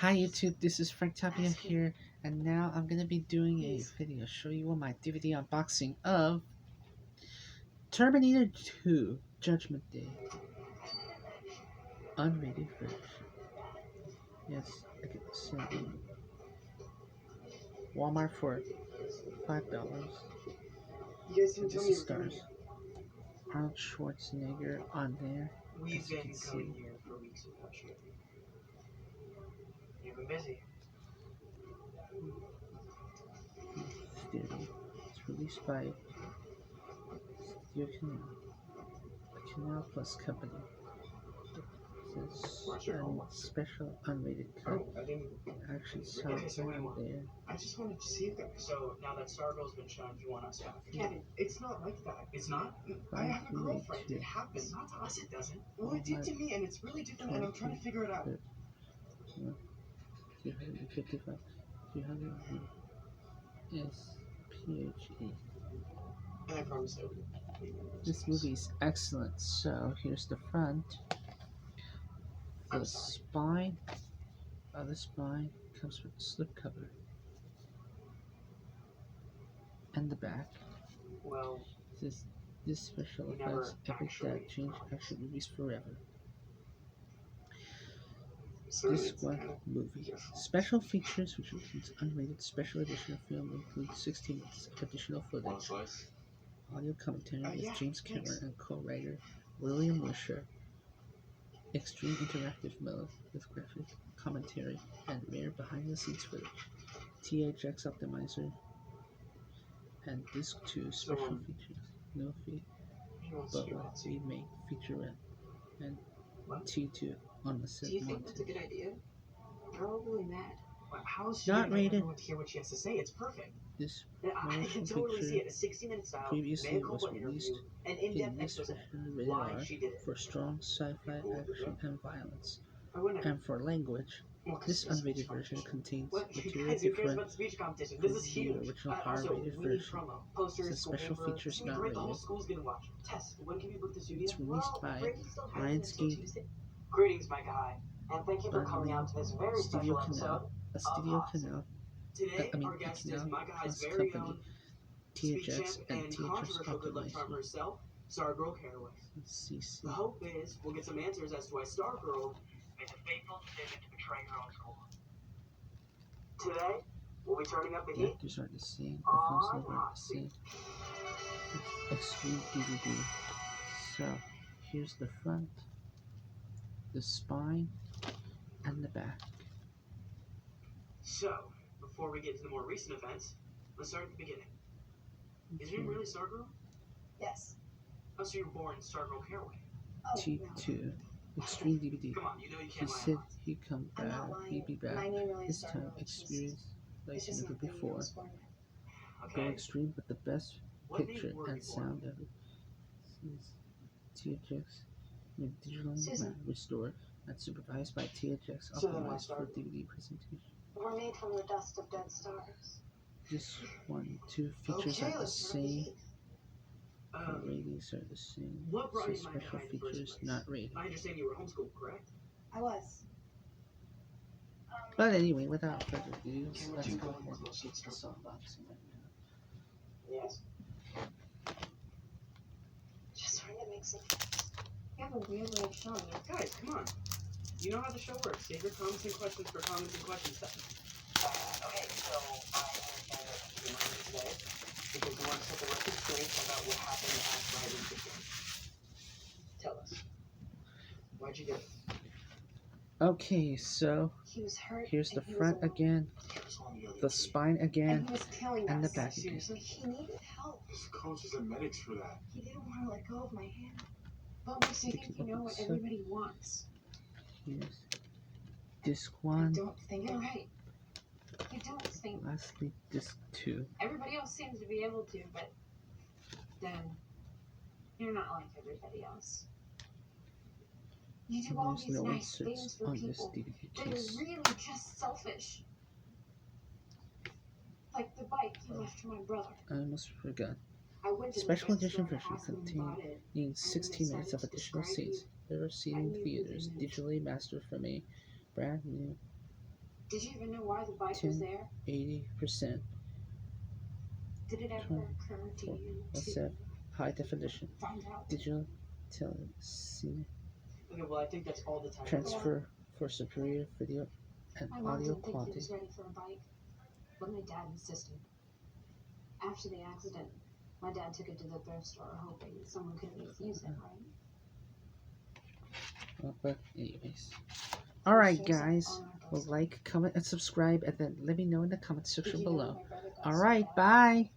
Hi YouTube, this is Frank Tapia here, and now I'm gonna be doing a video show you all my DVD unboxing of Terminator 2 Judgment Day unrated version. Yes, I get this in Walmart for $5. And this is stars Arnold Schwarzenegger on there, as you can see. You've been busy. It's released by Studio Canal, the Canal Plus Company. Special unrated cut. Oh, I didn't. Actually saw Okay, so wait, there. I just wanted to see that. So now that Stargirl's been shown, you want us back? Kevin, it's not like that. It's not? I have a girlfriend. It happens. Not to us, it doesn't. Well, it did to me, and it's really different, and I'm trying to figure it out. 255, 300 is PHE. And I promise I would. This movie is excellent. So here's the front. The spine comes with a slipcover. And the back. Well, this special effects epic that changed action movies forever. Disc 1 movie. Special features, which includes unrated special edition of film, include 16 minutes of additional footage. Audio commentary with James Cameron and co-writer William Wisher. Extreme interactive mode with graphic commentary and rare behind-the-scenes footage. THX optimizer and Disc 2 special features. No fee, but what we make featurette and T2 on the set. Do you think that's a good idea? Probably not. How is she Not rated. To hear what she has to say? It's perfect. This I can totally see it. A 60-minute style. Previously was released an in in-depth this version rated R for strong sci-fi action and violence, and for language. This unrated version contains material different from the original R-rated version. The special features not rated. It's released by Lionsgate. Greetings, my guy, and thank you for coming out to this very Studio special Canal, a Studio Canal. Today, our guest is my guy's very own THX and THX optimizer herself, Stargirl Caraway. CC. The hope is we'll get some answers as to why Stargirl made the fateful decision to betray her own school. Today, we'll be turning up the heat. The actors are the same. The films number are the same. Extreme DVD. So, here's the front, the spine, and the back. So, before we get into the more recent events, let's start at the beginning. Is your name really Stargirl? Yes. Oh, so you were born Stargirl Caraway. Oh, T2 Extreme DVD. Come on, you know you He can't said lie. he'd come I'm back. not lying. He'd be back. My name really This is time, Stargirl. experience like It's just never not the name I before. was born with. Go Okay. extreme with the best What picture name were and you born sound ever. THX digital Susan. restored and supervised by THX So then optimized for start. DVD presentation. We're made from the dust of dead stars. This 1, 2 features Okay, are the let's start with same. heat. The ratings are the same. What brought So you to my special guy in the first features place? not rated. I understand you were homeschooled, correct? I was. But anyway, without further ado, let's go ahead and get this unboxing right now. Yes. Just trying to make some. You have a weird way of showing it. Guys, come on. You know how the show works. Save your comments and questions for comments and questions section. Okay, so I understand that you're here today because you want to set the record straight about what happened at Riley's weekend. Tell us. Why'd you do it? Okay, so He was hurt. here's the and he front was alone. again, the spine again, And he was killing and us. the back again. Seriously, he needed help. There's coaches and medics for that. He didn't want to let go of my hand. But makes you think you know what everybody wants. Here's disc I 1, don't think you're right. You don't think. lastly disc 2. Everybody else seems to be able to, but then you're not like everybody else. You do And all there's these no nice things inserts for on this people DVD that are case. really just selfish. Like the bike you left for my brother. I almost forgot. I went to the Special edition drugstore to version ask him about it. containing 16 minutes of additional scenes. They were seen in theaters, digitally mastered from a brand new Did you even know why the bike was there? 80%. Did it ever occur to you What's to that? High definition. find out? Digital telecine Okay, well, I think that's all the time. transfer for superior video and My mom audio didn't think he quality. was ready for a bike, but my dad insisted. After the accident, my dad took it to the thrift store hoping that someone could at least use it, right? Well, but anyways. Alright Shows up guys. on our Well, doorstep. like, comment, and subscribe, and then let me know in the comment section Did you know below. my brother got so Alright, bad? bye.